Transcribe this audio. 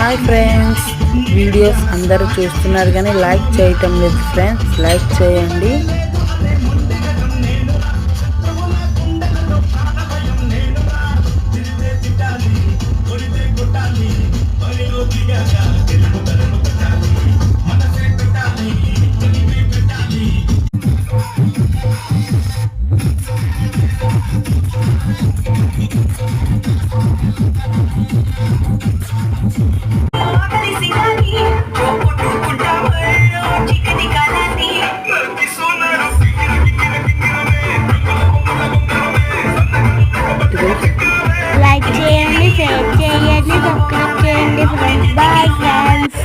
Hi friends, videos అందరూ చూస్తున్నారు కానీ లైక్ చేయటం లేదు ఫ్రెండ్స్. లైక్ చేయండి. లైక్ చేయండి, షేర్ చేయండి, సబ్స్క్రైబ్ చేయండి ఫ్రెండ్స్. Bye friends.